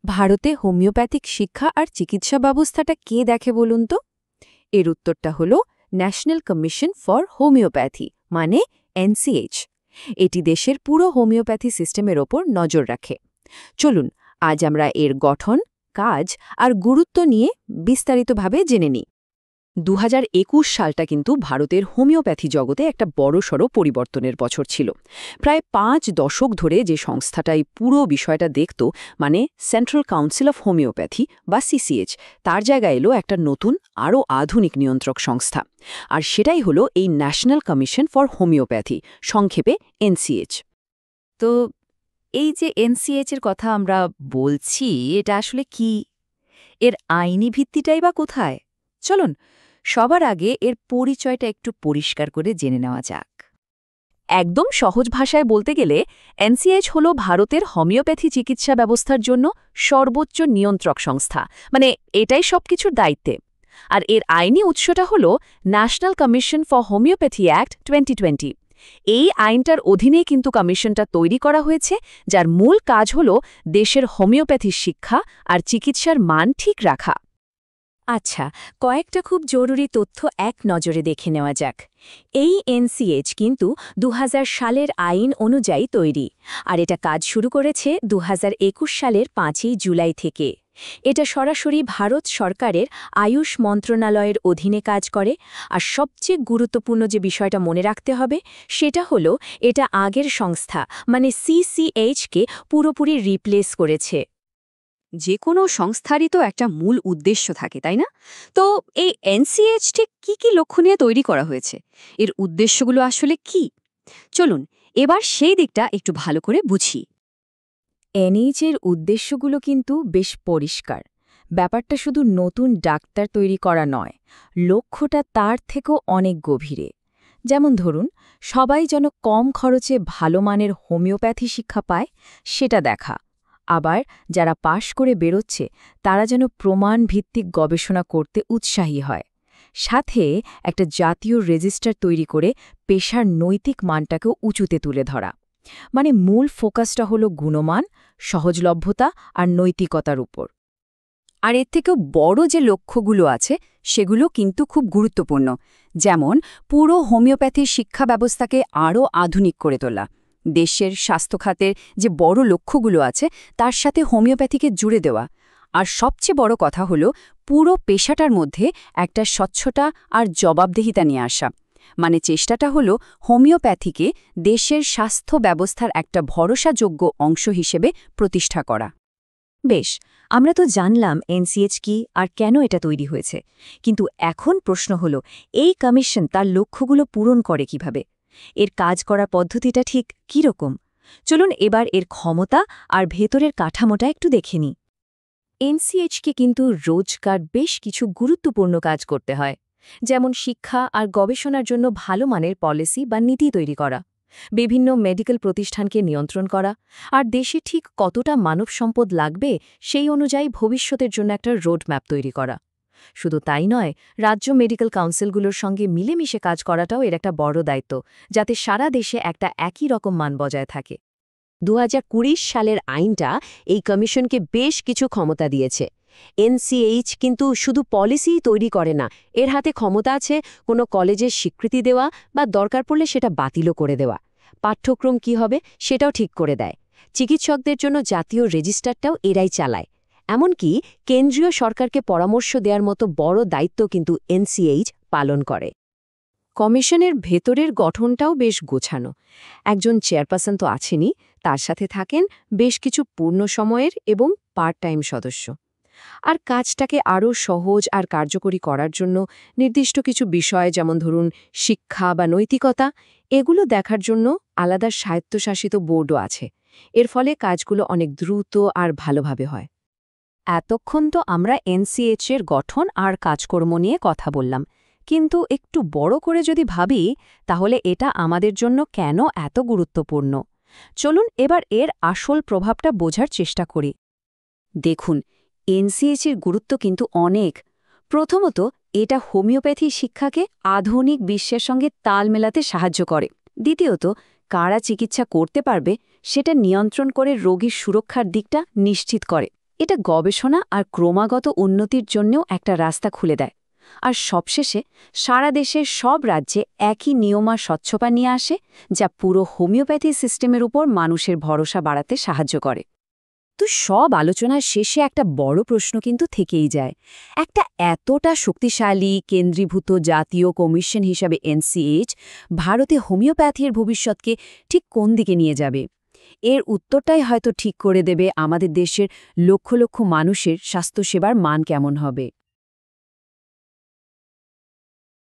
ভারতে হোমিওপ্যাথিক শিক্ষা আর চিকিৎসা ব্যবস্থাটা কে দেখে বলুন তো? এর উত্তরটা হল ন্যাশনাল কমিশন ফর হোমিওপ্যাথি, মানে এনসিএইচ। এটি দেশের পুরো হোমিওপ্যাথি সিস্টেমের ওপর নজর রাখে। চলুন আজ আমরা এর গঠন, কাজ আর গুরুত্ব নিয়ে বিস্তারিতভাবে জেনে নিই। 2021 সালটা কিন্তু ভারতের হোমিওপ্যাথি জগতে একটা বড়সড় পরিবর্তনের বছর ছিল। প্রায় 5 দশক ধরে যে সংস্থাটা এই পুরো বিষয়টা দেখত, মানে সেন্ট্রাল কাউন্সিল অফ হোমিওপ্যাথি বা সিসিএইচ, তার জায়গায় এলো একটা নতুন আরও আধুনিক নিয়ন্ত্রক সংস্থা। আর সেটাই হলো এই ন্যাশনাল কমিশন ফর হোমিওপ্যাথি, সংক্ষেপে এনসিএইচ। তো এই যে এনসিএইচ এর কথা আমরা বলছি, এটা আসলে কি? এর আইনি ভিত্তিটাই বা কোথায়? চলুন সবার আগে এর পরিচয়টা একটু পরিষ্কার করে জেনে নেওয়া যাক। একদম সহজ ভাষায় বলতে গেলে এনসিএইচ হল ভারতের হোমিওপ্যাথি চিকিৎসা ব্যবস্থার জন্য সর্বোচ্চ নিয়ন্ত্রক সংস্থা, মানে এটাই সবকিছুর দায়িত্বে। আর এর আইনি উৎসটা হল national commission for homeopathy act 2020। এই আইনটার অধীনেই কিন্তু কমিশনটা তৈরি করা হয়েছে, যার মূল কাজ হল দেশের হোমিওপ্যাথি শিক্ষা আর চিকিৎসার মান ঠিক রাখা। আচ্ছা, কয়েকটা খুব জরুরি তথ্য এক নজরে দেখে নেওয়া যাক। এই এনসিএইচ কিন্তু 2000 সালের আইন অনুযায়ী তৈরি, আর এটা কাজ শুরু করেছে 2021 সালের 5ই জুলাই থেকে। এটা সরাসরি ভারত সরকারের আয়ুষ মন্ত্রণালয়ের অধীনে কাজ করে। আর সবচেয়ে গুরুত্বপূর্ণ যে বিষয়টা মনে রাখতে হবে সেটা হলো এটা আগের সংস্থা, মানে সিসিএইচকে পুরোপুরি রিপ্লেস করেছে। যে কোনো সংস্থারই তো একটা মূল উদ্দেশ্য থাকে, তাই না? তো এই এনসিএইচ ঠিক কি লক্ষ্য নিয়ে তৈরি করা হয়েছে? এর উদ্দেশ্যগুলো আসলে কি? চলুন এবার সেই দিকটা একটু ভালো করে বুঝি। এনএইচের উদ্দেশ্যগুলো কিন্তু বেশ পরিষ্কার। ব্যাপারটা শুধু নতুন ডাক্তার তৈরি করা নয়, লক্ষ্যটা তার থেকেও অনেক গভীরে। যেমন ধরুন, সবাই যেন কম খরচে ভালো মানের হোমিওপ্যাথি শিক্ষা পায় সেটা দেখা। আবার যারা পাশ করে বেরোচ্ছে তারা যেন প্রমাণ ভিত্তিক গবেষণা করতে উৎসাহী হয়। সাথে একটা জাতীয় রেজিস্টার তৈরি করে পেশার নৈতিক মানটাকেও উঁচুতে তুলে ধরা। মানে মূল ফোকাসটা হলো গুণমান, সহজলভ্যতা আর নৈতিকতার উপর। আর এর থেকেও বড় যে লক্ষ্যগুলো আছে সেগুলো কিন্তু খুব গুরুত্বপূর্ণ, যেমন পুরো হোমিওপ্যাথির শিক্ষা ব্যবস্থাকে আরও আধুনিক করে তোলা। দেশের স্বাস্থ্যখাতের যে বড় লক্ষ্যগুলো আছে তার সাথে হোমিওপ্যাথিকে জুড়ে দেওয়া। আর সবচেয়ে বড় কথা হলো পুরো পেশাটার মধ্যে একটা স্বচ্ছতা আর জবাবদিহিতা নিয়ে আসা। মানে চেষ্টাটা হলো হোমিওপ্যাথিকে দেশের স্বাস্থ্য ব্যবস্থার একটা ভরসাযোগ্য অংশ হিসেবে প্রতিষ্ঠা করা। বেশ, আমরা তো জানলাম এনসিএইচ কি আর কেন এটা তৈরি হয়েছে, কিন্তু এখন প্রশ্ন হলো এই কমিশন তার লক্ষ্যগুলো পূরণ করে কিভাবে? এর কাজ করার পদ্ধতিটা ঠিক কী রকম? চলুন এবার এর ক্ষমতা আর ভেতরের কাঠামোটা একটু দেখে নিই। এনসিএইচকে কিন্তু রোজকার বেশ কিছু গুরুত্বপূর্ণ কাজ করতে হয়, যেমন শিক্ষা আর গবেষণার জন্য ভালো মানের পলিসি বা নীতি তৈরি করা, বিভিন্ন মেডিকেল প্রতিষ্ঠানকে নিয়ন্ত্রণ করা, আর দেশে ঠিক কতটা মানব সম্পদ লাগবে সেই অনুযায়ী ভবিষ্যতের জন্য একটা রোডম্যাপ তৈরি করা। শুধু তাই নয়, রাজ্য মেডিকেল কাউন্সিলগুলোর সঙ্গে মিলেমিশে কাজ করাটাও এর একটা বড় দায়িত্ব, যাতে সারা দেশে একটা একই রকম মান বজায় থাকে। 2020 সালের আইনটা এই কমিশনকে বেশ কিছু ক্ষমতা দিয়েছে। এনসিএইচ কিন্তু শুধু পলিসিই তৈরি করে না, এর হাতে ক্ষমতা আছে কোনো কলেজের স্বীকৃতি দেওয়া বা দরকার পড়লে সেটা বাতিলও করে দেওয়া। পাঠ্যক্রম কি হবে সেটাও ঠিক করে দেয়। চিকিৎসকদের জন্য জাতীয় রেজিস্টারটাও এরাই চালায়। এমনকি কেন্দ্রীয় সরকারকে পরামর্শ দেওয়ার মতো বড় দায়িত্ব কিন্তু এনসিএইচ পালন করে। কমিশনের ভেতরের গঠনটাও বেশ গোছানো। একজন চেয়ারপারসন তো আছেনই, তার সাথে থাকেন বেশ কিছু পূর্ণ সময়ের এবং পার্ট টাইম সদস্য। আর কাজটাকে আরও সহজ আর কার্যকরী করার জন্য নির্দিষ্ট কিছু বিষয়, যেমন ধরুন শিক্ষা বা নৈতিকতা, এগুলো দেখার জন্য আলাদা স্বায়ত্তশাসিত বোর্ডও আছে। এর ফলে কাজগুলো অনেক দ্রুত আর ভালোভাবে হয়। এতক্ষণ তো আমরা এনসিএইচ-এর গঠন আর কাজকর্ম নিয়ে কথা বললাম, কিন্তু একটু বড় করে যদি ভাবি তাহলে এটা আমাদের জন্য কেন এত গুরুত্বপূর্ণ? চলুন এবার এর আসল প্রভাবটা বোঝার চেষ্টা করি। দেখুন, এনসিএইচ-এর গুরুত্ব কিন্তু অনেক। প্রথমত, এটা হোমিওপ্যাথি শিক্ষাকে আধুনিক বিশ্বের সঙ্গে তাল মেলাতে সাহায্য করে। দ্বিতীয়ত, কারা চিকিৎসা করতে পারবে সেটা নিয়ন্ত্রণ করে রোগীর সুরক্ষার দিকটা নিশ্চিত করে। এটা গবেষণা আর ক্রমাগত উন্নতির জন্যও একটা রাস্তা খুলে দেয়। আর সবশেষে সারা দেশের সব রাজ্যে একই নিয়ম আর স্বচ্ছতা নিয়ে আসে, যা পুরো হোমিওপ্যাথি সিস্টেমের উপর মানুষের ভরসা বাড়াতে সাহায্য করে। তো সব আলোচনার শেষে একটা বড় প্রশ্ন কিন্তু থেকেই যায়। একটা এতটা শক্তিশালী কেন্দ্রীভূত জাতীয় কমিশন হিসাবে এনসিএইচ ভারতে হোমিওপ্যাথির ভবিষ্যৎকে ঠিক কোন দিকে নিয়ে যাবে? এর উত্তরটাই হয়তো ঠিক করে দেবে আমাদের দেশের লক্ষ লক্ষ মানুষের স্বাস্থ্যসেবার মান কেমন হবে।